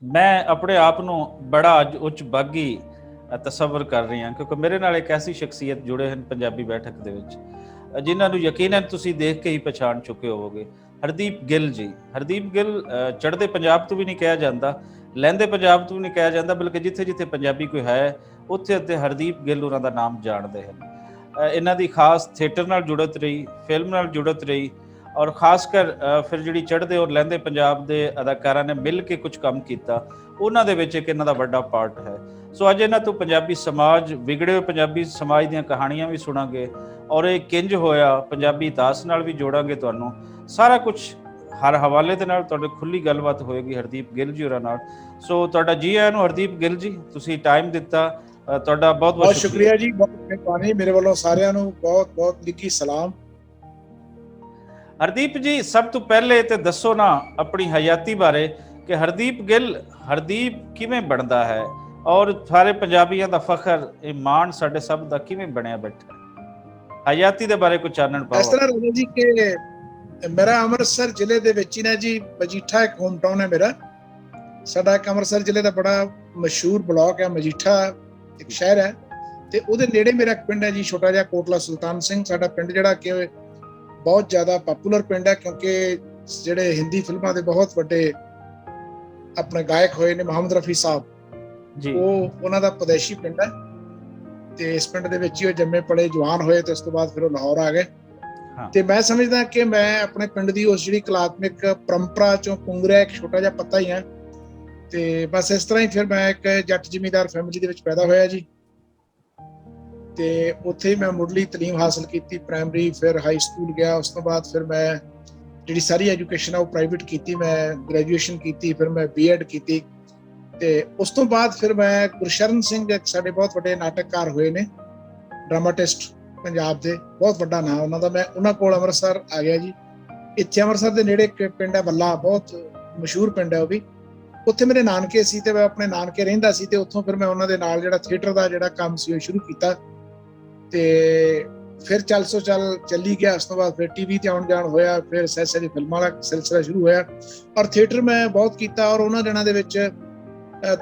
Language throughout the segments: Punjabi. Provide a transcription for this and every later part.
ਮੈਂ ਆਪਣੇ ਆਪ ਨੂੰ ਬੜਾ ਅੱਜ ਉੱਚ ਬਾਗੀ ਤਸੱਵਰ ਕਰ ਰਹੀ ਹਾਂ, ਕਿਉਂਕਿ ਮੇਰੇ ਨਾਲ ਇੱਕ ਐਸੀ ਸ਼ਖਸੀਅਤ ਜੁੜੇ ਹਨ ਪੰਜਾਬੀ ਬੈਠਕ ਦੇ ਵਿੱਚ, ਜਿਨ੍ਹਾਂ ਨੂੰ ਯਕੀਨਨ ਤੁਸੀਂ ਦੇਖ ਕੇ ਹੀ ਪਛਾਣ ਚੁੱਕੇ ਹੋਵੋਗੇ। ਹਰਦੀਪ ਗਿੱਲ ਜੀ। ਹਰਦੀਪ ਗਿੱਲ ਚੜ੍ਹਦੇ ਪੰਜਾਬ ਤੋਂ ਵੀ ਨਹੀਂ ਕਿਹਾ ਜਾਂਦਾ, ਲਹਿੰਦੇ ਪੰਜਾਬ ਤੋਂ ਵੀ ਨਹੀਂ ਕਿਹਾ ਜਾਂਦਾ, ਬਲਕਿ ਜਿੱਥੇ ਜਿੱਥੇ ਪੰਜਾਬੀ ਕੋਈ ਹੈ ਉੱਥੇ ਉੱਥੇ ਹਰਦੀਪ ਗਿੱਲ ਉਹਨਾਂ ਦਾ ਨਾਮ ਜਾਣਦੇ ਹਨ। ਇਹਨਾਂ ਦੀ ਖਾਸ ਥੀਏਟਰ ਨਾਲ ਜੁੜਤ ਰਹੀ, ਫਿਲਮ ਨਾਲ ਜੁੜਤ ਰਹੀ, ਔਰ ਖਾਸ ਕਰ ਫਿਰ ਜਿਹੜੀ ਚੜ੍ਹਦੇ ਔਰ ਲਹਿੰਦੇ ਪੰਜਾਬ ਦੇ ਅਦਾਕਾਰਾਂ ਨੇ ਮਿਲ ਕੇ ਕੁਝ ਕੰਮ ਕੀਤਾ, ਉਹਨਾਂ ਦੇ ਵਿੱਚ ਇੱਕ ਇਹਨਾਂ ਦਾ ਵੱਡਾ ਪਾਰਟ ਹੈ। ਸੋ ਅੱਜ ਇਹਨਾਂ ਤੋਂ ਪੰਜਾਬੀ ਸਮਾਜ, ਵਿਗੜੇ ਹੋਏ ਪੰਜਾਬੀ ਸਮਾਜ ਦੀਆਂ ਕਹਾਣੀਆਂ ਵੀ ਸੁਣਾਂਗੇ, ਔਰ ਇਹ ਕਿੰਜ ਹੋਇਆ ਪੰਜਾਬੀ ਇਤਿਹਾਸ ਨਾਲ ਵੀ ਜੋੜਾਂਗੇ ਤੁਹਾਨੂੰ। ਸਾਰਾ ਕੁਝ ਹਰ ਹਵਾਲੇ ਦੇ ਨਾਲ ਤੁਹਾਡੇ ਖੁੱਲੀ ਗੱਲਬਾਤ ਹੋਏਗੀ ਹਰਦੀਪ ਗਿੱਲ ਜੀ ਹੋਰਾਂ ਨਾਲ। ਸੋ ਤੁਹਾਡਾ ਜੀ ਆਇਆਂ ਨੂੰ ਹਰਦੀਪ ਗਿੱਲ ਜੀ, ਤੁਸੀਂ ਟਾਈਮ ਦਿੱਤਾ, ਤੁਹਾਡਾ ਬਹੁਤ ਬਹੁਤ ਸ਼ੁਕਰੀਆ ਜੀ। ਬਹੁਤ ਮਿਹਰਬਾਨੀ, ਮੇਰੇ ਵੱਲੋਂ ਸਾਰਿਆਂ ਨੂੰ ਬਹੁਤ ਬਹੁਤ ਨਿੱਘੀ ਸਲਾਮ। ਹਰਦੀਪ ਜੀ, ਸਭ ਤੋਂ ਪਹਿਲੇ ਤੇ ਦੱਸੋ ਨਾ ਆਪਣੀ ਹਯਾਤੀ ਬਾਰੇ ਕਿ ਹਰਦੀਪ ਗਿੱਲ ਹਰਦੀਪ ਕਿਵੇਂ ਬਣਦਾ ਹੈ, ਔਰ ਸਾਰੇ ਪੰਜਾਬੀਆਂ ਦਾ ਫਖਰ, ਇਹ ਮਾਣ ਸਾਡੇ ਸਭ ਦਾ ਕਿਵੇਂ ਬਣਿਆ ਬੈਠਾ। ਹਯਾਤੀ ਦੇ ਬਾਰੇ ਕੁਝ ਚਾਨਣ ਪਾਓ। ਇਸ ਤਰ੍ਹਾਂ ਰਾਜਾ ਜੀ ਕਿ ਮੇਰਾ ਅੰਮ੍ਰਿਤਸਰ ਜ਼ਿਲ੍ਹੇ ਦੇ ਵਿੱਚ ਹੀ ਨਾ ਜੀ, ਮਜੀਠਾ ਇੱਕ ਹੋਮ ਟਾਊਨ ਹੈ ਮੇਰਾ। ਸਾਡਾ ਇੱਕ ਅੰਮ੍ਰਿਤਸਰ ਜ਼ਿਲ੍ਹੇ ਦਾ ਬੜਾ ਮਸ਼ਹੂਰ ਬਲਾਕ ਹੈ ਮਜੀਠਾ, ਇੱਕ ਸ਼ਹਿਰ ਹੈ, ਤੇ ਉਹਦੇ ਨੇੜੇ ਮੇਰਾ ਇੱਕ ਪਿੰਡ ਹੈ ਜੀ ਛੋਟਾ ਜਿਹਾ, ਕੋਟਲਾ ਸੁਲਤਾਨ ਸਿੰਘ। ਸਾਡਾ ਪਿੰਡ ਜਿਹੜਾ ਕਿ ਬਹੁਤ ਜ਼ਿਆਦਾ ਪਪੂਲਰ ਪਿੰਡ ਹੈ, ਕਿਉਂਕਿ ਜਿਹੜੇ ਹਿੰਦੀ ਫਿਲਮਾਂ ਦੇ ਬਹੁਤ ਵੱਡੇ ਆਪਣੇ ਗਾਇਕ ਹੋਏ ਨੇ, ਮੁਹੰਮਦ ਰਫੀ ਸਾਹਿਬ ਜੀ, ਉਹਨਾਂ ਦਾ ਪਦੈਸ਼ੀ ਪਿੰਡ ਹੈ। ਤੇ ਇਸ ਪਿੰਡ ਦੇ ਵਿੱਚ ਹੀ ਉਹ ਜੰਮੇ ਪਲੇ, ਜਵਾਨ ਹੋਏ, ਤੇ ਉਸ ਤੋਂ ਬਾਅਦ ਫਿਰ ਉਹ ਲਾਹੌਰ ਆ ਗਏ। ਤੇ ਮੈਂ ਸਮਝਦਾ ਕਿ ਮੈਂ ਆਪਣੇ ਪਿੰਡ ਦੀ ਉਸ ਜਿਹੜੀ ਕਲਾਤਮਿਕ ਪਰੰਪਰਾ ਚੋਂ ਪੁੰਗਰਿਆ ਇੱਕ ਛੋਟਾ ਜਿਹਾ ਪੱਤਾ ਹੀ ਹਾਂ। ਤੇ ਬਸ ਇਸ ਤਰ੍ਹਾਂ ਹੀ ਫਿਰ ਮੈਂ ਇੱਕ ਜੱਟ ਜ਼ਿਮੀਂਦਾਰ ਫੈਮਿਲੀ ਦੇ ਵਿੱਚ ਪੈਦਾ ਹੋਇਆ ਜੀ, ਤੇ ਉੱਥੇ ਮੈਂ ਮੁੱਢਲੀ ਤਾਲੀਮ ਹਾਸਲ ਕੀਤੀ, ਪ੍ਰਾਇਮਰੀ, ਫਿਰ ਹਾਈ ਸਕੂਲ ਗਿਆ। ਉਸ ਤੋਂ ਬਾਅਦ ਫਿਰ ਮੈਂ ਜਿਹੜੀ ਸਾਰੀ ਐਜੂਕੇਸ਼ਨ ਆ ਉਹ ਪ੍ਰਾਈਵੇਟ ਕੀਤੀ, ਮੈਂ ਗ੍ਰੈਜੂਏਸ਼ਨ ਕੀਤੀ, ਫਿਰ ਮੈਂ B.Ed ਕੀਤੀ। ਤੇ ਉਸ ਤੋਂ ਬਾਅਦ ਫਿਰ ਮੈਂ ਗੁਰਸ਼ਰਨ ਸਿੰਘ, ਸਾਡੇ ਬਹੁਤ ਵੱਡੇ ਨਾਟਕਕਾਰ ਹੋਏ ਨੇ, ਡਰਾਮਾਟਿਸਟ ਪੰਜਾਬ ਦੇ, ਬਹੁਤ ਵੱਡਾ ਨਾਮ ਉਹਨਾਂ ਦਾ, ਮੈਂ ਉਹਨਾਂ ਕੋਲ ਅੰਮ੍ਰਿਤਸਰ ਆ ਗਿਆ ਜੀ। ਇੱਥੇ ਅੰਮ੍ਰਿਤਸਰ ਦੇ ਨੇੜੇ ਇੱਕ ਪਿੰਡ ਹੈ ਬੱਲਾ, ਬਹੁਤ ਮਸ਼ਹੂਰ ਪਿੰਡ ਹੈ ਉਹ ਵੀ। ਉੱਥੇ ਮੇਰੇ ਨਾਨਕੇ ਸੀ ਤੇ ਮੈਂ ਆਪਣੇ ਨਾਨਕੇ ਰਹਿੰਦਾ ਸੀ, ਤੇ ਉੱਥੋਂ ਫਿਰ ਮੈਂ ਉਹਨਾਂ ਦੇ ਨਾਲ ਜਿਹੜਾ ਥੀਏਟਰ ਦਾ ਜਿਹੜਾ ਕੰਮ ਸੀ ਉਹ ਸ਼ੁਰੂ ਕੀਤਾ। ਤੇ ਫਿਰ ਚੱਲੀ ਗਿਆ। ਉਸ ਤੋਂ ਬਾਅਦ ਫਿਰ TV ਤੇ ਆਉਣ ਜਾਣ ਹੋਇਆ, ਫਿਰ ਸਹਿ ਫਿਲਮਾਂ ਦਾ ਸਿਲਸਿਲਾ ਸ਼ੁਰੂ ਹੋਇਆ, ਔਰ ਥੀਏਟਰ ਮੈਂ ਬਹੁਤ ਕੀਤਾ। ਔਰ ਉਹਨਾਂ ਦਿਨਾਂ ਦੇ ਵਿੱਚ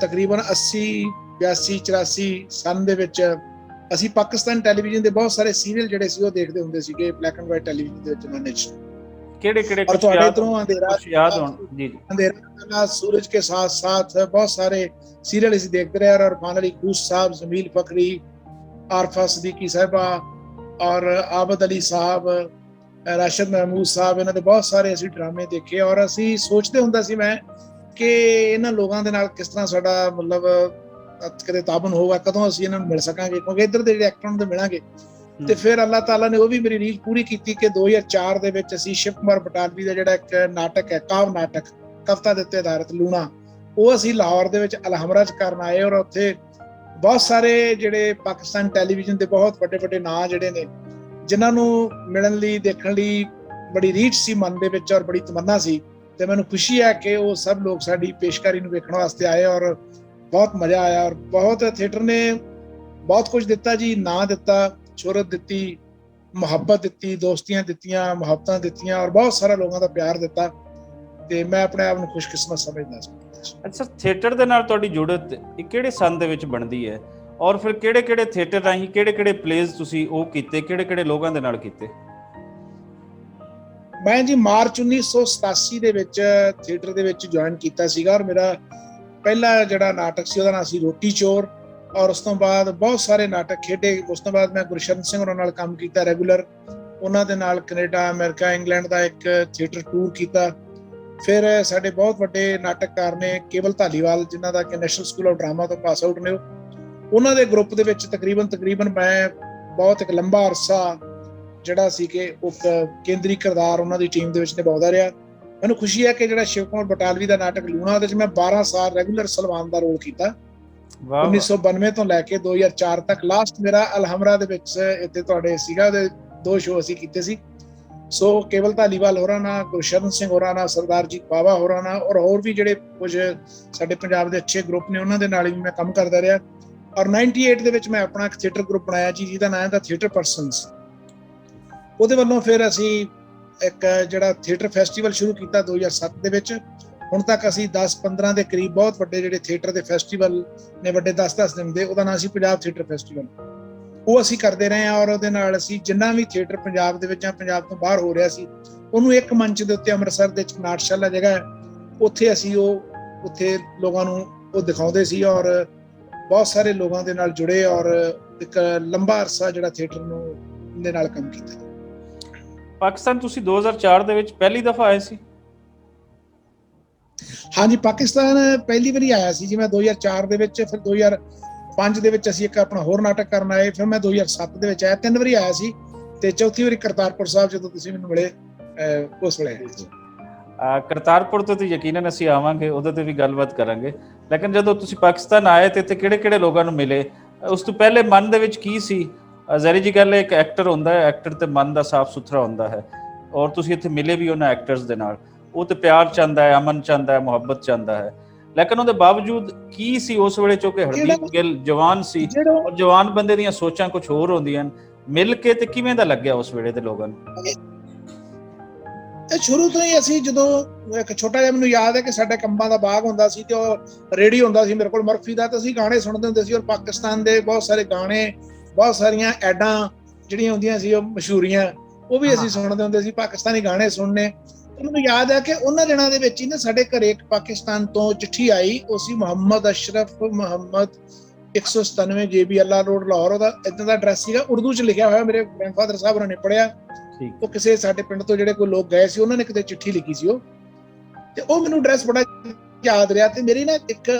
ਤਕਰੀਬਨ 80, 82, 84 ਸਨ ਦੇ ਵਿੱਚ ਅਸੀਂ ਪਾਕਿਸਤਾਨ ਟੈਲੀਵਿਜ਼ਨ ਦੇ ਬਹੁਤ ਸਾਰੇ ਸੀਰੀਅਲ ਜਿਹੜੇ ਸੀ ਉਹ ਦੇਖਦੇ ਹੁੰਦੇ ਸੀਗੇ, ਬਲੈਕ ਐਂਡ ਵਾਈਟ ਟੈਲੀਵਿਜ਼ਨ ਦੇ ਜ਼ਮਾਨੇ 'ਚ। ਕਿਹੜੇ ਔਰ ਤੁਹਾਡੇ ਇੱਧਰੋਂ ਅੰਧੇਰਾ, ਸੂਰਜ ਕੇ ਸਾਥ ਸਾਥ ਬਹੁਤ ਸਾਰੇ ਸੀਰੀਅਲ ਅਸੀਂ ਦੇਖਦੇ ਰਹੇ। ਔਰ ਇਰਫਾਨ ਅਲੀ ਖੂਸ ਸਾਹਿਬ, ਜਮੀਲ ਫਕਰੀ, ਆਰਫਾ ਸਦੀਕੀ ਸਾਹਿਬਾ, ਔਰ ਆਬਦ ਅਲੀ ਸਾਹਿਬ, ਰਾਸ਼ਦ ਮਹਿਮੂਦ ਸਾਹਿਬ, ਇਹਨਾਂ ਦੇ ਬਹੁਤ ਸਾਰੇ ਅਸੀਂ ਡਰਾਮੇ ਦੇਖੇ। ਔਰ ਅਸੀਂ ਸੋਚਦੇ ਹੁੰਦਾ ਸੀ ਮੈਂ ਕਿ ਇਹਨਾਂ ਲੋਕਾਂ ਦੇ ਨਾਲ ਕਿਸ ਤਰ੍ਹਾਂ ਸਾਡਾ ਮਤਲਬ ਕਦੇ ਤਾਬਨ ਹੋਊਗਾ, ਕਦੋਂ ਅਸੀਂ ਇਹਨਾਂ ਨੂੰ ਮਿਲ ਸਕਾਂਗੇ, ਕਿਉਂਕਿ ਇੱਧਰ ਦੇ ਜਿਹੜੇ ਐਕਟਰਾਂ ਨੂੰ ਮਿਲਾਂਗੇ। ਤੇ ਫਿਰ ਅੱਲਾਹ ਤਾਲਾ ਨੇ ਉਹ ਵੀ ਮੇਰੀ ਰੀਝ ਪੂਰੀ ਕੀਤੀ ਕਿ 2004 ਦੇ ਵਿੱਚ ਅਸੀਂ ਸ਼ਿਵ ਕੁਮਾਰ ਬਟਾਲਵੀ ਦਾ ਜਿਹੜਾ ਇੱਕ ਨਾਟਕ ਹੈ, ਕਾਵ ਨਾਟਕ, ਕਵਿਤਾ ਦੇ ਉੱਤੇ ਆਧਾਰਿਤ ਲੂਣਾ, ਉਹ ਅਸੀਂ ਲਾਹੌਰ ਦੇ ਵਿੱਚ ਅਲਹਮਰਾ 'ਚ ਕਰਨ ਆਏ। ਔਰ ਉੱਥੇ ਬਹੁਤ ਸਾਰੇ ਜਿਹੜੇ ਪਾਕਿਸਤਾਨ ਟੈਲੀਵਿਜ਼ਨ ਦੇ ਬਹੁਤ ਵੱਡੇ ਵੱਡੇ ਨਾਂ ਜਿਹੜੇ ਨੇ, ਜਿਨ੍ਹਾਂ ਨੂੰ ਮਿਲਣ ਲਈ, ਦੇਖਣ ਲਈ ਬੜੀ ਰੀਝ ਸੀ ਮਨ ਦੇ ਵਿੱਚ, ਔਰ ਬੜੀ ਤਮੰਨਾ ਸੀ। ਤੇ ਮੈਨੂੰ ਖੁਸ਼ੀ ਹੈ ਕਿ ਉਹ ਸਭ ਲੋਕ ਸਾਡੀ ਪੇਸ਼ਕਾਰੀ ਨੂੰ ਵੇਖਣ ਵਾਸਤੇ ਆਏ, ਔਰ ਬਹੁਤ ਮਜ਼ਾ ਆਇਆ। ਔਰ ਬਹੁਤ ਥੀਏਟਰ ਨੇ ਬਹੁਤ ਕੁਝ ਦਿੱਤਾ ਜੀ, ਨਾਂ ਦਿੱਤਾ, ਸ਼ੋਹਰਤ ਦਿੱਤੀ, ਮੁਹੱਬਤ ਦਿੱਤੀ, ਦੋਸਤੀਆਂ ਦਿੱਤੀਆਂ, ਮੁਹੱਬਤਾਂ ਦਿੱਤੀਆਂ, ਔਰ ਬਹੁਤ ਸਾਰਾ ਲੋਕਾਂ ਦਾ ਪਿਆਰ ਦਿੱਤਾ। ਤੇ ਮੈਂ ਆਪਣੇ ਆਪ ਨੂੰ ਖੁਸ਼ਕਿਸਮਤ ਸਮਝਦਾ ਸੀ। ਅੱਛਾ, ਥੀਏਟਰ ਦੇ ਨਾਲ ਤੁਹਾਡੀ ਜੁੜਤ ਕਿਹੜੇ ਸੰਨ ਦੇ ਵਿੱਚ ਬਣਦੀ ਹੈ, ਔਰ ਫਿਰ ਕਿਹੜੇ ਕਿਹੜੇ ਥੀਏਟਰ ਰਾਹੀਂ ਕਿਹੜੇ ਕਿਹੜੇ ਪਲੇਜ਼ ਤੁਸੀਂ ਉਹ ਕੀਤੇ, ਕਿਹੜੇ ਕਿਹੜੇ ਲੋਕਾਂ ਦੇ ਨਾਲ ਕੀਤੇ? ਮੈਂ ਜੀ ਮਾਰਚ 1987 ਦੇ ਵਿੱਚ ਥੀਏਟਰ ਦੇ ਵਿੱਚ ਜੁਆਇਨ ਕੀਤਾ ਸੀਗਾ, ਔਰ ਮੇਰਾ ਪਹਿਲਾ ਜਿਹੜਾ ਨਾਟਕ ਸੀ ਉਹਦਾ ਨਾਮ ਸੀ ਰੋਟੀ ਚੋਰ। ਔਰ ਉਸ ਤੋਂ ਬਾਅਦ ਬਹੁਤ ਸਾਰੇ ਨਾਟਕ ਖੇਡੇ। ਉਸ ਤੋਂ ਬਾਅਦ ਮੈਂ ਗੁਰਸ਼ਰਨ ਸਿੰਘ ਉਹਨਾਂ ਨਾਲ ਕੰਮ ਕੀਤਾ ਰੈਗੂਲਰ, ਉਹਨਾਂ ਦੇ ਨਾਲ ਕੈਨੇਡਾ, ਅਮਰੀਕਾ, ਇੰਗਲੈਂਡ ਦਾ ਇੱਕ ਥੀਏਟਰ ਟੂਰ ਕੀਤਾ। ਫਿਰ ਸਾਡੇ ਬਹੁਤ ਵੱਡੇ ਨਾਟਕਕਾਰ ਨੇ, ਕੇਵਲ ਧਾਲੀਵਾਲ, ਜਿਨ੍ਹਾਂ ਦਾ ਕਿ ਨੈਸ਼ਨਲ ਸਕੂਲ ਆਫ ਡਰਾਮਾ ਤੋਂ ਪਾਸ ਆਊਟ ਨੇ, ਉਹਨਾਂ ਦੇ ਗਰੁੱਪ ਦੇ ਵਿੱਚ ਤਕਰੀਬਨ ਮੈਂ ਬਹੁਤ ਇੱਕ ਲੰਬਾ ਅਰਸਾ ਜਿਹੜਾ ਸੀ ਕਿ ਉਹ ਕੇਂਦਰੀ ਕਿਰਦਾਰ ਉਹਨਾਂ ਦੀ ਟੀਮ ਦੇ ਵਿੱਚ ਨਿਭਾਉਂਦਾ ਰਿਹਾ। ਮੈਨੂੰ ਖੁਸ਼ੀ ਹੈ ਕਿ ਜਿਹੜਾ ਸ਼ਿਵ ਕੁਮਾਰ ਬਟਾਲਵੀ ਦਾ ਨਾਟਕ ਲੂਣਾ, ਉਹਦੇ 'ਚ ਮੈਂ 12 ਸਾਲ ਰੈਗੂਲਰ ਸਲਮਾਨ ਦਾ ਰੋਲ ਕੀਤਾ, 1992 ਤੋਂ ਲੈ ਕੇ 2004 ਤੱਕ। ਲਾਸਟ ਮੇਰਾ ਅਲਹਮਰਾ ਦੇ ਵਿੱਚ ਇੱਥੇ ਤੁਹਾਡੇ ਸੀਗਾ, ਉਹਦੇ 2 ਸ਼ੋਅ ਅਸੀਂ ਕੀਤੇ ਸੀ। ਸੋ ਕੇਵਲ ਧਾਲੀਵਾਲ ਹੋਰਾਂ ਨਾਲ, ਗੁਰਸ਼ਰਨ ਸਿੰਘ ਹੋਰਾਂ ਨਾਲ, ਸਰਦਾਰ ਜੀ ਬਾਵਾ ਹੋਰਾਂ ਨਾਲ, ਔਰ ਹੋਰ ਵੀ ਜਿਹੜੇ ਕੁਝ ਸਾਡੇ ਪੰਜਾਬ ਦੇ ਅੱਛੇ ਗਰੁੱਪ ਨੇ, ਉਹਨਾਂ ਦੇ ਨਾਲ ਵੀ ਮੈਂ ਕੰਮ ਕਰਦਾ ਰਿਹਾ। ਔਰ 98 ਦੇ ਵਿੱਚ ਮੈਂ ਆਪਣਾ ਇੱਕ ਥੀਏਟਰ ਗਰੁੱਪ ਬਣਾਇਆ ਜੀ, ਜਿਹਦਾ ਨਾਮ ਹੈ ਥੀਏਟਰ ਪਰਸਨਸ। ਉਹਦੇ ਵੱਲੋਂ ਫਿਰ ਅਸੀਂ ਇੱਕ ਜਿਹੜਾ ਥੀਏਟਰ ਫੈਸਟੀਵਲ ਸ਼ੁਰੂ ਕੀਤਾ 2007 ਦੇ ਵਿੱਚ, ਹੁਣ ਤੱਕ ਅਸੀਂ 10-15 ਦੇ ਕਰੀਬ ਬਹੁਤ ਵੱਡੇ ਜਿਹੜੇ ਥੀਏਟਰ ਦੇ ਫੈਸਟੀਵਲ ਨੇ, ਵੱਡੇ 10-10 ਦਿਨ ਦੇ, ਉਹਦਾ ਨਾਂ ਸੀ ਪੰਜਾਬ ਥੀਏਟਰ ਫੈਸਟੀਵਲ, ਉਹ ਅਸੀਂ ਕਰਦੇ ਰਹੇ ਹਾਂ। ਔਰ ਉਹਦੇ ਨਾਲ ਅਸੀਂ ਜਿੰਨਾ ਵੀ ਥੀਏਟਰ ਪੰਜਾਬ ਦੇ ਵਿੱਚ ਜਾਂ ਪੰਜਾਬ ਤੋਂ ਬਾਹਰ ਹੋ ਰਿਹਾ ਸੀ, ਉਹਨੂੰ ਇੱਕ ਮੰਚ ਦੇ ਉੱਤੇ ਅੰਮ੍ਰਿਤਸਰ ਦੇ ਵਿੱਚ ਨਾਟਸ਼ਾਲਾ ਜਗ੍ਹਾ ਹੈ, ਉੱਥੇ ਅਸੀਂ ਉੱਥੇ ਲੋਕਾਂ ਨੂੰ ਉਹ ਦਿਖਾਉਂਦੇ ਸੀ ਔਰ ਬਹੁਤ ਸਾਰੇ ਲੋਕਾਂ ਦੇ ਨਾਲ ਜੁੜੇ ਔਰ ਇੱਕ ਲੰਬਾ ਅਰਸਾ ਜਿਹੜਾ ਥੀਏਟਰ ਨੂੰ ਦੇ ਨਾਲ ਕੰਮ ਕੀਤਾ। ਪਾਕਿਸਤਾਨ ਤੁਸੀਂ 2004 ਦੇ ਵਿੱਚ ਪਹਿਲੀ ਦਫਾ ਆਏ ਸੀ? ਹਾਂਜੀ, ਪਾਕਿਸਤਾਨ ਪਹਿਲੀ ਵਾਰੀ ਆਇਆ ਸੀ ਜੀ ਮੈਂ 2004 ਦੇ ਵਿੱਚ, ਫਿਰ 2005 ਦੇ ਵਿੱਚ ਅਸੀਂ ਇੱਕ ਆਪਣਾ ਹੋਰ ਨਾਟਕ ਕਰਨ ਆਏ, ਫਿਰ ਮੈਂ 2007 ਦੇ ਵਿੱਚ ਆਇਆ, 3 ਵਾਰੀ ਆਇਆ ਸੀ, ਤੇ ਚੌਥੀ ਵਾਰੀ ਕਰਤਾਰਪੁਰ ਸਾਹਿਬ ਜਦੋਂ ਤੁਸੀਂ ਮੈਨੂੰ ਮਿਲੇ ਉਸ ਵੇਲੇ ਆਇਆ ਸੀ। ਕਰਤਾਰਪੁਰ ਤੋਂ ਯਕੀਨਨ ਅਸੀਂ ਆਵਾਂਗੇ, ਉਹਦੇ ਤੇ ਵੀ ਗੱਲਬਾਤ ਕਰਾਂਗੇ, ਲੇਕਿਨ ਜਦੋਂ ਤੁਸੀਂ ਪਾਕਿਸਤਾਨ ਆਏ ਤੇ ਇੱਥੇ ਕਿਹੜੇ ਲੋਕਾਂ ਨੂੰ ਮਿਲੇ, ਉਸ ਤੋਂ ਪਹਿਲੇ ਮਨ ਦੇ ਵਿੱਚ ਕੀ ਸੀ? ਜ਼ਰੀ ਜੀ ਗੱਲ ਹੈ, ਇੱਕ ਐਕਟਰ ਹੁੰਦਾ ਹੈ, ਐਕਟਰ ਤੇ ਮਨ ਦਾ ਸਾਫ਼ ਸੁਥਰਾ ਹੁੰਦਾ ਹੈ, ਔਰ ਤੁਸੀਂ ਇੱਥੇ ਮਿਲੇ ਵੀ ਉਹਨਾਂ ਐਕਟਰਸ ਦੇ ਨਾਲ, ਉਹ ਤੇ ਪਿਆਰ ਚਾਹੁੰਦਾ ਹੈ, ਅਮਨ ਚਾਹੁੰਦਾ ਹੈ, ਮੁਹੱਬਤ ਚਾਹੁੰਦਾ ਹੈ, ਲੇਕਿਨ ਉਹਦੇ ਬਾਵਜੂਦ ਕੀ ਸੀ ਉਸ ਵੇਲੇ, ਚੋਂ ਕਿ ਹਰਦੀਪ ਗਿੱਲ ਜਵਾਨ ਸੀ ਔਰ ਜਵਾਨ ਬੰਦੇ ਦੀਆਂ ਸੋਚਾਂ ਕੁਝ ਹੋਰ ਹੁੰਦੀਆਂ ਹਨ, ਮਿਲ ਕੇ ਤੇ ਕਿਵੇਂ ਦਾ ਲੱਗਿਆ ਉਸ ਵੇਲੇ ਦੇ ਲੋਕਾਂ ਨੂੰ? ਸ਼ੁਰੂ ਤੋਂ ਹੀ ਅਸੀਂ ਜਦੋਂ ਇੱਕ ਛੋਟਾ ਜਿਹਾ, ਮੈਨੂੰ ਯਾਦ ਹੈ ਕਿ ਸਾਡਾ ਕੰਬਾਂ ਦਾ ਬਾਗ ਹੁੰਦਾ ਸੀ ਤੇ ਉਹ ਰੇਡੀਓ ਹੁੰਦਾ ਸੀ ਮੇਰੇ ਕੋਲ ਮਰਫੀ ਦਾ, ਤੇ ਅਸੀਂ ਗਾਣੇ ਸੁਣਦੇ ਹੁੰਦੇ ਸੀ ਔਰ ਪਾਕਿਸਤਾਨ ਦੇ ਬਹੁਤ ਸਾਰੇ ਗਾਣੇ, ਬਹੁਤ ਸਾਰੀਆਂ ਐਡਾਂ ਜਿਹੜੀਆਂ ਹੁੰਦੀਆਂ ਸੀ ਉਹ ਮਸ਼ਹੂਰੀਆਂ, ਉਹ ਵੀ ਅਸੀਂ ਸੁਣਦੇ ਹੁੰਦੇ ਸੀ, ਪਾਕਿਸਤਾਨੀ ਗਾਣੇ ਸੁਣਨੇ। ਮੈਨੂੰ ਯਾਦ ਹੈ ਕਿ ਉਹਨਾਂ ਦਿਨਾਂ ਦੇ ਵਿੱਚ ਹੀ ਨਾ ਸਾਡੇ ਘਰੇ ਇੱਕ ਪਾਕਿਸਤਾਨ ਤੋਂ ਚਿੱਠੀ ਆਈ, ਉਹ ਸੀ ਮੁਹੰਮਦ ਅਸ਼ਰਫ ਮੁਹੰਮਦ 197 JB ਅੱਲਾ ਰੋਡ ਲਾਹੌਰ, ਉਹਦਾ ਏਦਾਂ ਦਾ ਐਡਰੈਸ ਸੀਗਾ, ਉਰਦੂ ਚ ਲਿਖਿਆ ਹੋਇਆ, ਮੇਰੇ ਗ੍ਰੈਂਡਫਾਦਰ ਸਾਹਿਬ ਉਹਨਾਂ ਨੇ ਪੜ੍ਹਿਆ, ਉਹ ਕਿਸੇ ਸਾਡੇ ਪਿੰਡ ਤੋਂ ਜਿਹੜੇ ਕੋਈ ਲੋਕ ਗਏ ਸੀ ਉਹਨਾਂ ਨੇ ਕਿਤੇ ਚਿੱਠੀ ਲਿਖੀ ਸੀ ਉਹ, ਤੇ ਉਹ ਮੈਨੂੰ ਐਡਰੈਸ ਬੜਾ ਯਾਦ ਰਿਹਾ। ਤੇ ਮੇਰੀ ਨਾ ਇੱਕ,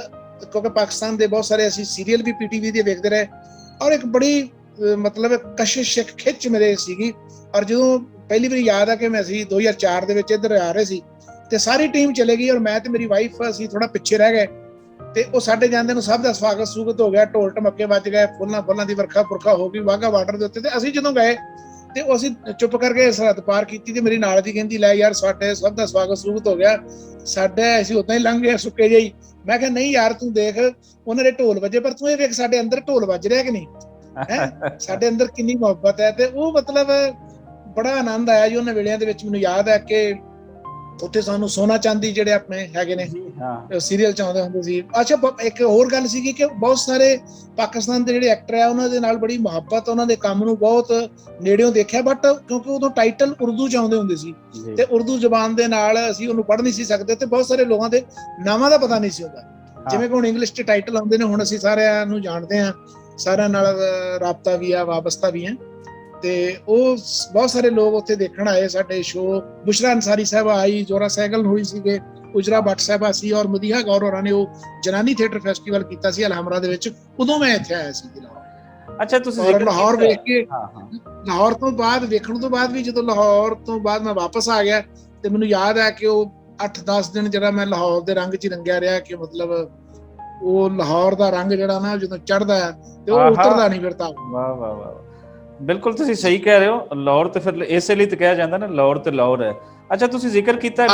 ਕਿਉਂਕਿ ਪਾਕਿਸਤਾਨ ਦੇ ਬਹੁਤ ਸਾਰੇ ਅਸੀਂ ਸੀਰੀਅਲ ਵੀ PTV ਦੇ ਵੇਖਦੇ ਰਹੇ ਔਰ ਇੱਕ ਬੜੀ ਮਤਲਬ ਕਸ਼ਿਸ਼, ਇੱਕ ਖਿੱਚ ਮੇਰੇ ਸੀਗੀ, ਔਰ ਜਦੋਂ ਪਹਿਲੀ ਵਾਰੀ ਯਾਦ ਆ ਕਿ ਮੈਂ ਅਸੀਂ 2004 ਦੇ ਵਿੱਚ ਇੱਧਰ ਆ ਰਹੇ ਸੀ ਤੇ ਸਾਰੀ ਟੀਮ ਚਲੇ ਗਈ ਔਰ ਮੈਂ ਤੇ ਮੇਰੀ ਵਾਈਫ ਅਸੀਂ ਥੋੜਾ ਪਿੱਛੇ ਰਹਿ ਗਏ, ਤੇ ਉਹ ਸਾਡੇ ਜਾਂਦੇ ਨੂੰ ਸਭ ਦਾ ਸਵਾਗਤ ਹੋ ਗਿਆ, ਢੋਲ ਢਮੱਕੇ ਵੱਜ ਗਏ, ਫੁੱਲਾਂ ਦੀ ਵਰਖਾ ਹੋ ਗਈ ਵਾਹਗਾ ਬਾਰਡਰ ਦੇ ਉੱਤੇ, ਤੇ ਅਸੀਂ ਜਦੋਂ ਗਏ ਤੇ ਉਹ ਅਸੀਂ ਚੁੱਪ ਕਰਕੇ ਸਰਹੱਦ ਪਾਰ ਕੀਤੀ, ਤੇ ਮੇਰੀ ਨਾਲ ਦੀ ਕਹਿੰਦੀ ਲੈ ਯਾਰ ਸਾਡੇ ਸਭ ਦਾ ਸਵਾਗਤ ਹੋ ਗਿਆ, ਸਾਡੇ ਅਸੀਂ ਉਦਾਂ ਹੀ ਲੰਘ ਗਏ ਸੁੱਕੇ ਜਿਹੀ। ਮੈਂ ਕਿਹਾ ਨਹੀਂ ਯਾਰ ਤੂੰ ਦੇਖ, ਉਹਨਾਂ ਦੇ ਢੋਲ ਵੱਜੇ, ਪਰ ਤੂੰ ਇਹ ਵੇਖ ਸਾਡੇ ਅੰਦਰ ਢੋਲ ਵੱਜ ਰਿਹਾ ਕਿ ਨਹੀਂ ਹੈ, ਸਾਡੇ ਅੰਦਰ ਕਿੰਨੀ ਮੁਹੱਬਤ ਹੈ। ਤੇ ਉਹ ਮਤਲਬ ਬੜਾ ਆਨੰਦ ਆਇਆ ਜੀ ਉਹਨਾਂ ਵੇਲਿਆਂ ਦੇ ਵਿੱਚ। ਮੈਨੂੰ ਯਾਦ ਹੈ ਕਿ ਉੱਥੇ ਸਾਨੂੰ ਸੋਨਾ ਚਾਂਦੀ ਜਿਹੜੇ ਆਪਣੇ ਹੈਗੇ ਨੇ ਸੀਰੀਅਲ ਚ ਆਉਂਦੇ ਹੁੰਦੇ ਸੀ। ਅੱਛਾ, ਇੱਕ ਹੋਰ ਗੱਲ ਸੀਗੀ ਕਿ ਬਹੁਤ ਸਾਰੇ ਪਾਕਿਸਤਾਨ ਦੇ ਜਿਹੜੇ ਐਕਟਰ ਆ ਉਹਨਾਂ ਦੇ ਨਾਲ ਬੜੀ ਮੁਹੱਬਤ, ਉਹਨਾਂ ਦੇ ਕੰਮ ਨੂੰ ਬਹੁਤ ਨੇੜਿਓਂ ਦੇਖਿਆ, ਬਟ ਕਿਉਂਕਿ ਉਦੋਂ ਟਾਈਟਲ ਉਰਦੂ ਚ ਆਉਂਦੇ ਹੁੰਦੇ ਸੀ ਤੇ ਉਰਦੂ ਜ਼ਬਾਨ ਦੇ ਨਾਲ ਅਸੀਂ ਉਹਨੂੰ ਪੜ੍ਹ ਨਹੀਂ ਸੀ ਸਕਦੇ, ਤੇ ਬਹੁਤ ਸਾਰੇ ਲੋਕਾਂ ਦੇ ਨਾਮਾਂ ਦਾ ਪਤਾ ਨਹੀਂ ਸੀ ਹੁੰਦਾ, ਜਿਵੇਂ ਕਿ ਹੁਣ ਇੰਗਲਿਸ਼ ਚ ਟਾਈਟਲ ਆਉਂਦੇ ਨੇ, ਹੁਣ ਅਸੀਂ ਸਾਰਿਆਂ ਨੂੰ ਜਾਣਦੇ ਹਾਂ, ਸਾਰਿਆਂ ਨਾਲ ਰਾਬਤਾ ਵੀ ਆ, ਵਾਬਸਤਾ ਵੀ ਹੈ, ਤੇ ਉਹ ਬਹੁਤ ਸਾਰੇ ਲੋਕ ਉੱਥੇ ਦੇਖਣ ਆਏ ਸਾਡੇ ਸ਼ੋਅ। ਬੁਸ਼ਰਾ ਅੰਸਾਰੀ ਸਾਹਿਬ ਆਈ, ਜੋਰਾ ਸਹਿਗਲ ਹੋਈ ਸੀਗੇ, ਉਜਰਾ ਭੱਟ ਸਾਹਿਬਾ ਸੀ, ਔਰ ਮਦੀਹਾ ਗੌਰ ਹੋਰਾਂ ਨੇ ਉਹ ਜਨਾਨੀ ਥੀਏਟਰ ਫੈਸਟੀਵਲ ਕੀਤਾ ਸੀ ਅਲਹਮਰਾ ਦੇ ਵਿੱਚ, ਉਦੋਂ ਮੈਂ ਇੱਥੇ ਆਇਆ ਸੀ ਲਾਹੌਰ। ਅੱਛਾ, ਤੁਸੀਂ ਲਾਹੌਰ ਵੇਖ ਕੇ, ਲਾਹੌਰ ਤੋਂ ਬਾਅਦ ਵੇਖਣ ਤੋਂ ਬਾਅਦ ਵੀ ਜਦੋਂ ਲਾਹੌਰ ਤੋਂ ਬਾਅਦ ਮੈਂ ਵਾਪਸ ਆ ਗਿਆ ਤੇ ਮੈਨੂੰ ਯਾਦ ਹੈ ਕਿ ਉਹ 8-10 ਦਿਨ ਜਿਹੜਾ ਮੈਂ ਲਾਹੌਰ ਦੇ ਰੰਗ 'ਚ ਹੀ ਰੰਗਿਆ ਰਿਹਾ, ਕਿ ਮਤਲਬ ਉਹ ਲਾਹੌਰ ਦਾ ਰੰਗ ਜਿਹੜਾ ਨਾ ਜਦੋਂ ਚੜ੍ਹਦਾ ਤੇ ਉਹ ਉਤਰਦਾ ਨਹੀਂ ਫਿਰ ਤਾਂ। ਵਾਹ ਵਾਹ ਵਾਹ, ਬਿਲਕੁਲ ਤੁਸੀਂ ਸਹੀ ਕਹਿ ਰਹੇ ਹੋ। ਲਾਹੌਰ ਤੇ ਫਿਰ ਇਸੇ ਲਈ ਤਾਂ ਕਿਹਾ ਜਾਂਦਾ ਨਾ, ਲਾਹੌਰ ਤੇ ਲਾਹੌਰ ਹੈ। ਅੱਛਾ, ਤੁਸੀਂ ਜ਼ਿਕਰ ਕੀਤਾ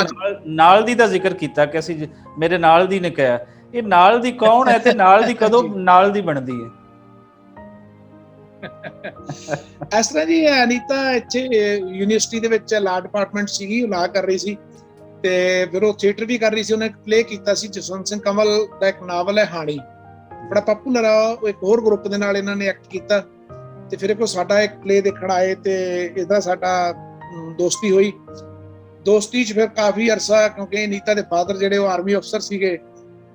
ਨਾਲ ਦੀ ਦਾ ਜ਼ਿਕਰ ਕੀਤਾ ਕਿ ਅਸੀਂ ਮੇਰੇ ਨਾਲ ਦੀ ਨੇ ਕਿਹਾ, ਇਹ ਨਾਲ ਦੀ ਕੌਣ ਹੈ ਤੇ ਨਾਲ ਦੀ ਕਦੋਂ ਨਾਲ ਦੀ ਬਣਦੀ ਹੈ? ਇਸ ਤਰ੍ਹਾਂ ਜੀ, ਅਨੀਤਾ ਇੱਥੇ ਯੂਨੀਵਰਸਿਟੀ ਦੇ ਵਿੱਚ ਲਾ ਡਿਪਾਰਟਮੈਂਟ ਸੀਗੀ, ਉਹ ਲਾ ਕਰ ਰਹੀ ਸੀ, ਤੇ ਫਿਰ ਉਹ ਥੀਏਟਰ ਵੀ ਕਰ ਰਹੀ ਸੀ। ਉਹਨੇ ਇੱਕ ਪਲੇ ਕੀਤਾ ਸੀ ਜਸਵੰਤ ਸਿੰਘ ਕੰਵਲ ਦਾ, ਇੱਕ ਨਾਵਲ ਹੈ ਹਾਣੀ, ਬੜਾ ਪਪੂਲਰ ਆ, ਉਹ ਇੱਕ ਹੋਰ ਗਰੁੱਪ ਦੇ ਨਾਲ ਇਹਨਾਂ ਨੇ ਐਕਟ ਕੀਤਾ, ਤੇ ਫਿਰ ਕੋ ਸਾਡਾ ਇੱਕ ਪਲੇ ਦੇਖਣ ਆਏ ਤੇ ਇਹਦਾ ਸਾਡਾ ਦੋਸਤੀ ਹੋਈ। ਦੋਸਤੀ 'ਚ ਫਿਰ ਕਾਫੀ ਅਰਸਾ, ਕਿਉਂਕਿ ਅਨੀਤਾ ਦੇ ਫਾਦਰ ਜਿਹੜੇ ਉਹ ਆਰਮੀ ਅਫਸਰ ਸੀਗੇ,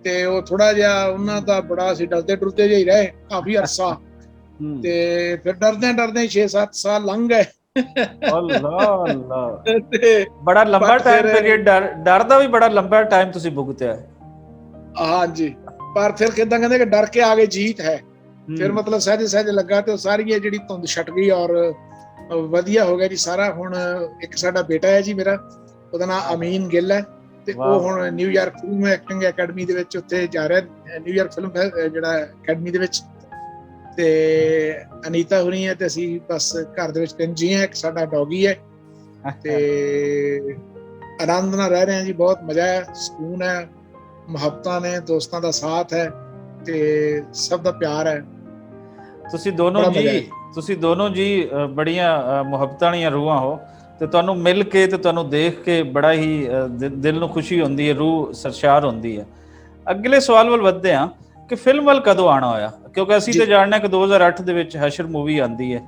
ਤੇ ਉਹ ਥੋੜਾ ਜਿਹਾ ਉਹਨਾਂ ਦਾ ਬੜਾ ਅਸੀਂ ਡਰਦੇ ਜਿਹੇ ਹੀ ਰਹੇ ਕਾਫੀ ਅਰਸਾ, ਤੇ ਫਿਰ ਡਰਦੇ 6-7 ਸਾਲ ਲੰਘ ਗਏ। ਬੜਾ ਲੰਬਾ ਟਾਈਮ ਪੀਰੀਅਡ, ਡਰ ਦਾ ਵੀ ਬੜਾ ਲੰਬਾ ਟਾਈਮ ਤੁਸੀਂ ਭੁਗਤਿਆ ਹੈ। ਹਾਂਜੀ, ਪਰ ਫਿਰ ਕਿੱਦਾਂ ਕਹਿੰਦੇ ਕਿ ਡਰ ਕੇ ਆਗੇ ਜੀਤ ਹੈ, ਫਿਰ ਮਤਲਬ ਸਹਿਜ ਲੱਗਾ ਤੇ ਉਹ ਸਾਰੀ ਜਿਹੜੀ ਧੁੰਦ ਛਟ ਗਈ ਔਰ ਵਧੀਆ ਹੋ ਗਿਆ ਜੀ ਸਾਰਾ। ਹੁਣ ਇੱਕ ਸਾਡਾ ਬੇਟਾ ਹੈ ਜੀ ਮੇਰਾ, ਉਹਦਾ ਨਾਮ ਅਮੀਨ ਗਿੱਲ ਹੈ, ਤੇ ਉਹ ਹੁਣ ਨਿਊਯਾਰਕ ਫਿਲਮ ਐਕਟਿੰਗ ਅਕੈਡਮੀ ਦੇ ਵਿੱਚ ਉੱਥੇ ਜਾ ਰਿਹਾ, ਨਿਊਯਾਰਕ ਫਿਲਮ ਜਿਹੜਾ ਅਕੈਡਮੀ ਦੇ ਵਿੱਚ, ਤੇ ਅਨੀਤਾ ਹੋਣੀ ਹੈ, ਤੇ ਅਸੀਂ ਬਸ ਘਰ ਦੇ ਵਿੱਚ 3 ਜੀ ਹਾਂ, ਇੱਕ ਸਾਡਾ ਡੌਗੀ ਹੈ, ਤੇ ਆਨੰਦ ਨਾਲ ਰਹਿ ਰਹੇ ਹਾਂ ਜੀ, ਬਹੁਤ ਮਜ਼ਾ ਹੈ, ਸਕੂਨ ਹੈ, ਮੁਹੱਬਤਾਂ ਨੇ, ਦੋਸਤਾਂ ਦਾ ਸਾਥ ਹੈ, ਤੇ ਸਭ ਦਾ ਪਿਆਰ ਹੈ। ਤੁਸੀਂ ਦੋਨੋਂ ਜੀ ਬੜੀਆਂ ਮੁਹੱਬਤਾਂ ਵਾਲੀਆਂ ਰੂਹਾਂ ਹੋ। ਤੇ ਤੁਹਾਨੂੰ ਮਿਲ ਕੇ ਤੇ ਤੁਹਾਨੂੰ ਦੇਖ ਕੇ ਬੜਾ ਹੀ ਦਿਲ ਨੂੰ ਖੁਸ਼ੀ ਹੁੰਦੀ ਹੈ, ਰੂਹ ਸਰਸ਼ਾਰ ਹੁੰਦੀ ਹੈ। ਅਗਲੇ ਸਵਾਲ ਵੱਲ ਵੱਧਦੇ ਹਾਂ ਕਿ ਫਿਲਮ ਵੱਲ ਕਦੋਂ ਆਉਣਾ ਹੋਇਆ, ਕਿਉਂਕਿ ਅਸੀਂ ਤੇ ਜਾਣਨਾ ਕਿ 2008 ਦੇ ਵਿੱਚ ਹਸ਼ਰ ਮੂਵੀ ਆਉਂਦੀ ਹੈ,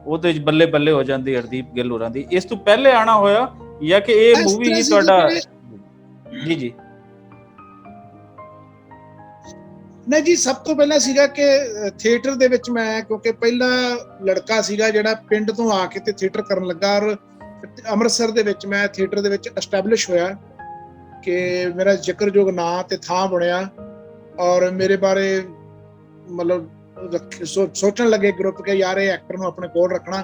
ਉਹਦੇ ਵਿੱਚ ਬੱਲੇ ਬੱਲੇ ਹੋ ਜਾਂਦੀ ਹਰਦੀਪ ਗਿੱਲ ਹੋਰਾਂ ਦੀ। ਇਸ ਤੋਂ ਪਹਿਲੇ ਆਉਣਾ ਹੋਇਆ ਜਾਂ ਕਿ ਇਹ ਮੂਵੀ ਹੀ ਤੁਹਾਡਾ? ਜੀ ਜੀ। ਨਹੀਂ ਜੀ, ਸਭ ਤੋਂ ਪਹਿਲਾਂ ਸੀਗਾ ਕਿ ਥੀਏਟਰ ਦੇ ਵਿੱਚ ਮੈਂ, ਕਿਉਂਕਿ ਪਹਿਲਾ ਲੜਕਾ ਸੀਗਾ ਜਿਹੜਾ ਪਿੰਡ ਤੋਂ ਆ ਕੇ ਤੇ ਥੀਏਟਰ ਕਰਨ ਲੱਗਾ, ਔਰ ਅੰਮ੍ਰਿਤਸਰ ਦੇ ਵਿੱਚ ਮੈਂ ਥੀਏਟਰ ਦੇ ਵਿੱਚ ਐਸਟੈਬਲਿਸ਼ ਹੋਇਆ ਕਿ ਮੇਰਾ ਜ਼ਿਕਰਯੋਗ ਨਾਂ ਤੇ ਥਾਂ ਬਣਿਆ, ਔਰ ਮੇਰੇ ਬਾਰੇ ਮਤਲਬ ਸੋਚਣ ਲੱਗੇ ਗਰੁੱਪ ਕੇ ਯਾਰ ਇਹ ਐਕਟਰ ਨੂੰ ਆਪਣੇ ਕੋਲ ਰੱਖਣਾ।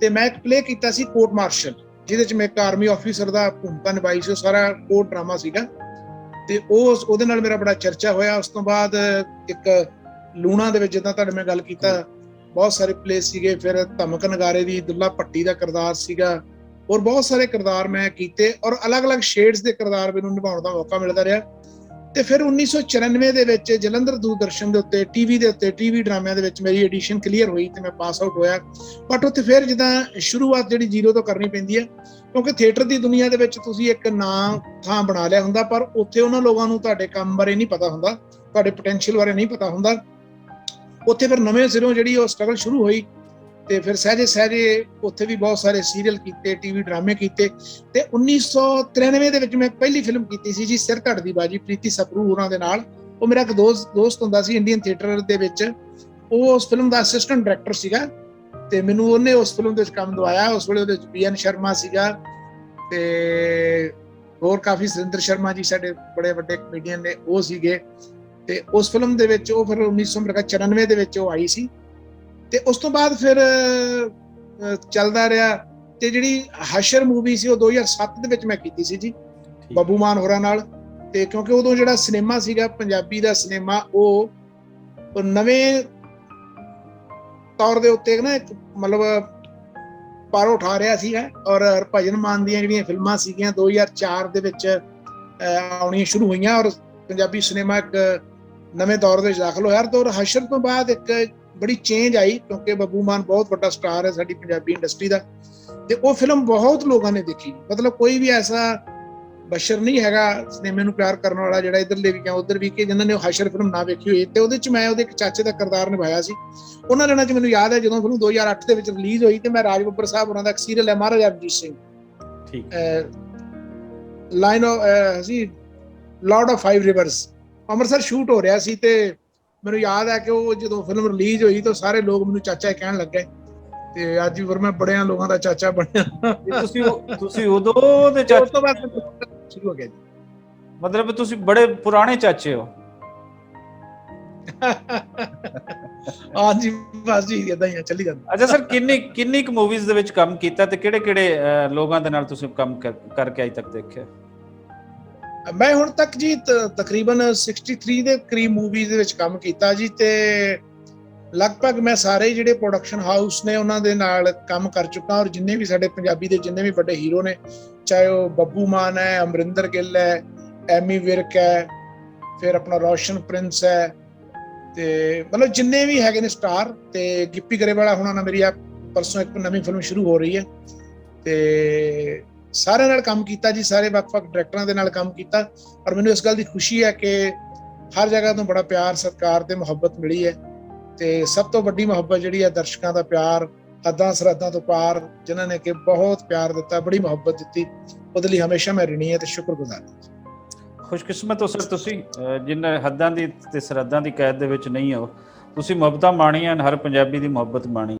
ਤੇ ਮੈਂ ਇੱਕ ਪਲੇ ਕੀਤਾ ਸੀ ਕੋਰਟ ਮਾਰਸ਼ਲ, ਜਿਹਦੇ ਚ ਮੈਂ ਇੱਕ ਆਰਮੀ ਆਫੀਸਰ ਦਾ ਭੂਮਿਕਾ ਨਿਭਾਈ ਸੀ। ਉਹ ਸਾਰਾ ਕੋਰਟ ਡਰਾਮਾ ਸੀਗਾ ਤੇ ਉਹਦੇ ਨਾਲ ਮੇਰਾ ਬੜਾ ਚਰਚਾ ਹੋਇਆ। ਉਸ ਤੋਂ ਬਾਅਦ ਇੱਕ ਲੂਣਾ ਦੇ ਵਿੱਚ, ਜਿੱਦਾਂ ਤੁਹਾਡੇ ਮੈਂ ਗੱਲ ਕੀਤਾ, ਬਹੁਤ ਸਾਰੇ ਪਲੇ ਸੀਗੇ। ਫਿਰ ਧਮਕ ਨਗਾਰੇ ਦੀ ਦੁੱਲਾ ਭੱਟੀ ਦਾ ਕਿਰਦਾਰ ਸੀਗਾ, ਔਰ ਬਹੁਤ ਸਾਰੇ ਕਿਰਦਾਰ ਮੈਂ ਕੀਤੇ, ਔਰ ਅਲੱਗ-ਅਲੱਗ ਸ਼ੇਡਸ ਦੇ ਕਿਰਦਾਰ ਮੈਨੂੰ ਨਿਭਾਉਣ ਦਾ ਮੌਕਾ ਮਿਲਦਾ ਰਿਹਾ। ਤੇ ਫਿਰ 1994 ਦੇ ਵਿੱਚ ਜਲੰਧਰ ਦੂਰਦਰਸ਼ਨ ਦੇ ਉੱਤੇ ਟੀਵੀ ਡਰਾਮਿਆਂ ਦੇ ਵਿੱਚ ਮੇਰੀ ਐਡੀਸ਼ਨ ਕਲੀਅਰ ਹੋਈ ਤੇ ਮੈਂ ਪਾਸ ਆਊਟ ਹੋਇਆ। ਬਟ ਉੱਥੇ ਫਿਰ ਜਿੱਦਾਂ ਸ਼ੁਰੂਆਤ ਜਿਹੜੀ ਜ਼ੀਰੋ ਤੋਂ ਕਰਨੀ ਪੈਂਦੀ ਹੈ, ਕਿਉਂਕਿ ਥੀਏਟਰ ਦੀ ਦੁਨੀਆ ਦੇ ਵਿੱਚ ਤੁਸੀਂ ਇੱਕ ਨਾਂ ਥਾਂ ਬਣਾ ਲਿਆ ਹੁੰਦਾ, ਪਰ ਉੱਥੇ ਉਹਨਾਂ ਲੋਕਾਂ ਨੂੰ ਤੁਹਾਡੇ ਕੰਮ ਬਾਰੇ ਨਹੀਂ ਪਤਾ ਹੁੰਦਾ, ਤੁਹਾਡੇ ਪੋਟੈਂਸ਼ੀਅਲ ਬਾਰੇ ਨਹੀਂ ਪਤਾ ਹੁੰਦਾ। ਉੱਥੇ ਫਿਰ ਨਵੇਂ ਸਿਰੋਂ ਜਿਹੜੀ ਉਹ ਸਟਰਗਲ ਸ਼ੁਰੂ ਹੋਈ ਤੇ ਫਿਰ ਸਹਿਜੇ ਉੱਥੇ ਵੀ ਬਹੁਤ ਸਾਰੇ ਸੀਰੀਅਲ ਕੀਤੇ, ਟੀਵੀ ਡਰਾਮੇ ਕੀਤੇ। ਤੇ 1993 ਦੇ ਵਿੱਚ ਮੈਂ ਪਹਿਲੀ ਫਿਲਮ ਕੀਤੀ ਸੀ ਜੀ, ਸਿਰ ਧੜ ਦੀ ਬਾਜੀ, ਪ੍ਰੀਤੀ ਸਪਰੂ ਹੋਰਾਂ ਦੇ ਨਾਲ। ਉਹ ਮੇਰਾ ਇੱਕ ਦੋਸਤ ਹੁੰਦਾ ਸੀ ਇੰਡੀਅਨ ਥੀਏਟਰ ਦੇ ਵਿੱਚ, ਉਹ ਉਸ ਫਿਲਮ ਦਾ ਅਸਿਸਟੈਂਟ ਡਾਇਰੈਕਟਰ ਸੀਗਾ ਤੇ ਮੈਨੂੰ ਉਹਨੇ ਉਸ ਫਿਲਮ ਦੇ ਵਿੱਚ ਕੰਮ ਦਵਾਇਆ। ਉਸ ਵੇਲੇ ਉਹਦੇ ਵਿੱਚ PN ਸ਼ਰਮਾ ਸੀਗਾ ਤੇ ਹੋਰ ਕਾਫੀ, ਸੁਰਿੰਦਰ ਸ਼ਰਮਾ ਜੀ ਸਾਡੇ ਬੜੇ ਵੱਡੇ ਕਮੇਡੀਅਨ ਨੇ, ਉਹ ਸੀਗੇ। ਤੇ ਉਸ ਫਿਲਮ ਦੇ ਵਿੱਚ ਉਹ ਫਿਰ 1994 ਦੇ ਵਿੱਚ ਉਹ ਆਈ ਸੀ। ਤੇ ਉਸ ਤੋਂ ਬਾਅਦ ਫਿਰ ਚੱਲਦਾ ਰਿਹਾ। ਤੇ ਜਿਹੜੀ ਹਸ਼ਰ ਮੂਵੀ ਸੀ ਉਹ 2007 ਦੇ ਵਿੱਚ ਮੈਂ ਕੀਤੀ ਸੀ ਜੀ, ਬੱਬੂ ਮਾਨ ਹੋਰਾਂ ਨਾਲ। ਤੇ ਕਿਉਂਕਿ ਉਦੋਂ ਜਿਹੜਾ ਸਿਨੇਮਾ ਸੀਗਾ, ਪੰਜਾਬੀ ਦਾ ਸਿਨੇਮਾ, ਉਹ ਨਵੇਂ ਤੌਰ ਦੇ ਉੱਤੇ ਨਾ ਇੱਕ ਮਤਲਬ ਪਰ ਉਠਾ ਰਿਹਾ ਸੀਗਾ। ਔਰ ਹਰਭਜਨ ਮਾਨ ਦੀਆਂ ਜਿਹੜੀਆਂ ਫਿਲਮਾਂ ਸੀਗੀਆਂ 2004 ਦੇ ਵਿੱਚ ਆਉਣੀਆਂ ਸ਼ੁਰੂ ਹੋਈਆਂ, ਔਰ ਪੰਜਾਬੀ ਸਿਨੇਮਾ ਇੱਕ ਨਵੇਂ ਦੌਰ ਦੇ ਵਿੱਚ ਦਾਖਲ ਹੋਇਆ। ਤੇ ਹਸ਼ਰ ਤੋਂ ਬਾਅਦ ਇੱਕ ਬੜੀ ਚੇਂਜ ਆਈ, ਕਿਉਂਕਿ ਬੱਬੂ ਮਾਨ ਬਹੁਤ ਵੱਡਾ ਸਟਾਰ ਹੈ ਸਾਡੀ ਪੰਜਾਬੀ ਇੰਡਸਟਰੀ ਦਾ। ਤੇ ਉਹ ਫਿਲਮ ਬਹੁਤ ਲੋਕਾਂ ਨੇ ਦੇਖੀ, ਮਤਲਬ ਕੋਈ ਵੀ ਐਸਾ ਬਸ਼ਰ ਨਹੀਂ ਹੈਗਾ ਸਿਨੇਮੇ ਨੂੰ ਪਿਆਰ ਕਰਨ ਵਾਲਾ, ਜਿਹੜਾ ਇੱਧਰਲੇ ਵੀ ਜਾਂ ਉੱਧਰ ਵੀ, ਕਿ ਜਿਨ੍ਹਾਂ ਨੇ ਉਹ ਹਸ਼ਰ ਫਿਲਮ ਨਾ ਵੇਖੀ ਹੋਈ। ਤੇ ਉਹਦੇ ਚ ਮੈਂ ਉਹਦੇ ਇੱਕ ਚਾਚੇ ਦਾ ਕਿਰਦਾਰ ਨਿਭਾਇਆ ਸੀ। ਉਹਨਾਂ ਦਿਨਾਂ ਚ ਮੈਨੂੰ ਯਾਦ ਹੈ ਜਦੋਂ ਫਿਲਮ 2008 ਦੇ ਵਿੱਚ ਰਿਲੀਜ਼ ਹੋਈ ਤੇ ਮੈਂ ਰਾਜ ਬੱਬਰ ਸਾਹਿਬ ਉਹਨਾਂ ਦਾ ਇੱਕ ਸੀਰੀਅਲ ਹੈ Maharaja Ranjit Singh, line C Lord of 5 reverse, Amritsar shoot ਹੋ ਰਿਹਾ ਸੀ। ਤੇ ਮੈਨੂੰ ਯਾਦ ਹੈ ਕਿ ਉਹ ਜਦੋਂ ਫਿਲਮ ਰਿਲੀਜ਼ ਹੋਈ ਤਾਂ ਸਾਰੇ ਲੋਕ ਮੈਨੂੰ ਚਾਚਾ ਕਹਿਣ ਲੱਗੇ, ਤੇ ਅੱਜ ਵੀ ਫਿਰ ਮੈਂ ਬੜਿਆਂ ਲੋਕਾਂ ਦਾ ਚਾਚਾ ਬਣਿਆ। ਤੁਸੀਂ ਉਦੋਂ ਦੇ ਚਾਚਾ? ਉਸ ਤੋਂ ਬਾਅਦ ਸ਼ੁਰੂ ਹੋ ਗਿਆ ਜੀ। ਮਤਲਬ ਤੁਸੀਂ ਬੜੇ ਪੁਰਾਣੇ ਚਾਚੇ ਹੋ? ਹਾਂਜੀ ਬਸ ਜੀ, ਏਦਾਂ ਹੀ ਚੱਲੀ ਜਾਂਦਾ। ਅੱਛਾ ਸਰ, ਕਿੰਨੀ ਕੁ ਮੂਵੀਜ਼ ਦੇ ਵਿੱਚ ਕੰਮ ਕੀਤਾ ਤੇ ਕਿਹੜੇ ਲੋਕਾਂ ਦੇ ਨਾਲ ਤੁਸੀਂ ਕੰਮ ਕਰਕੇ ਅਜੇ ਤੱਕ ਦੇਖਿਆ? ਮੈਂ ਹੁਣ ਤੱਕ ਜੀ ਤਕਰੀਬਨ 63 ਦੇ ਕਰੀਬ ਮੂਵੀਜ਼ ਦੇ ਵਿੱਚ ਕੰਮ ਕੀਤਾ ਜੀ। ਤੇ ਲਗਭਗ ਮੈਂ ਸਾਰੇ ਜਿਹੜੇ ਪ੍ਰੋਡਕਸ਼ਨ ਹਾਊਸ ਨੇ ਉਹਨਾਂ ਦੇ ਨਾਲ ਕੰਮ ਕਰ ਚੁੱਕਾ, ਔਰ ਜਿੰਨੇ ਵੀ ਸਾਡੇ ਪੰਜਾਬੀ ਦੇ ਜਿੰਨੇ ਵੀ ਵੱਡੇ ਹੀਰੋ ਨੇ, ਚਾਹੇ ਉਹ ਬੱਬੂ ਮਾਨ ਹੈ, ਅਮਰਿੰਦਰ ਗਿੱਲ ਹੈ, ਐਮੀ ਵਿਰਕ ਹੈ, ਫਿਰ ਆਪਣਾ ਰੋਸ਼ਨ ਪ੍ਰਿੰਸ ਹੈ, ਤੇ ਮਤਲਬ ਜਿੰਨੇ ਵੀ ਹੈਗੇ ਨੇ ਸਟਾਰ। ਤੇ ਗਿੱਪੀ ਗਰੇਵਾਲਾ ਹੁਣਾਂ ਨਾਲ ਮੇਰੀ ਆ ਪਰਸੋਂ ਇੱਕ ਨਵੀਂ ਫਿਲਮ ਸ਼ੁਰੂ ਹੋ ਰਹੀ ਹੈ। ਤੇ ਸਾਰਿਆਂ ਨਾਲ ਕੰਮ ਕੀਤਾ ਜੀ, ਸਾਰੇ ਵੱਖ-ਵੱਖ ਡਾਇਰੈਕਟਰਾਂ ਦੇ ਨਾਲ ਕੰਮ ਕੀਤਾ। ਔਰ ਮੈਨੂੰ ਇਸ ਗੱਲ ਦੀ ਖੁਸ਼ੀ ਹੈ ਕਿ ਹਰ ਜਗ੍ਹਾ ਤੋਂ ਬੜਾ ਪਿਆਰ, ਸਤਿਕਾਰ ਤੇ ਮੁਹੱਬਤ ਮਿਲੀ ਹੈ। ਤੇ ਸਭ ਤੋਂ ਵੱਡੀ ਮੁਹੱਬਤ ਜਿਹੜੀ ਹੈ ਦਰਸ਼ਕਾਂ ਦਾ ਪਿਆਰ, ਹੱਦਾਂ ਸਰਹੱਦਾਂ ਤੋਂ ਪਾਰ, ਜਿਨ੍ਹਾਂ ਨੇ ਕਿ ਬਹੁਤ ਪਿਆਰ ਦਿੱਤਾ, ਬੜੀ ਮੁਹੱਬਤ ਦਿੱਤੀ, ਉਹਦੇ ਲਈ ਹਮੇਸ਼ਾ ਮੈਂ ਰਿਣੀ ਹੈ ਤੇ ਸ਼ੁਕਰਗੁਜ਼ਾਰ ਹਾਂ। ਖੁਸ਼ਕਿਸਮਤ ਹੋ ਸਰ ਤੁਸੀਂ, ਜਿਨ੍ਹਾਂ ਹੱਦਾਂ ਦੀ ਤੇ ਸਰਹੱਦਾਂ ਦੀ ਕੈਦ ਦੇ ਵਿੱਚ ਨਹੀਂ ਹੋ। ਤੁਸੀਂ ਮੁਹੱਬਤਾਂ ਮਾਣੀਆਂ, ਹਰ ਪੰਜਾਬੀ ਦੀ ਮੁਹੱਬਤ ਮਾਣੀ।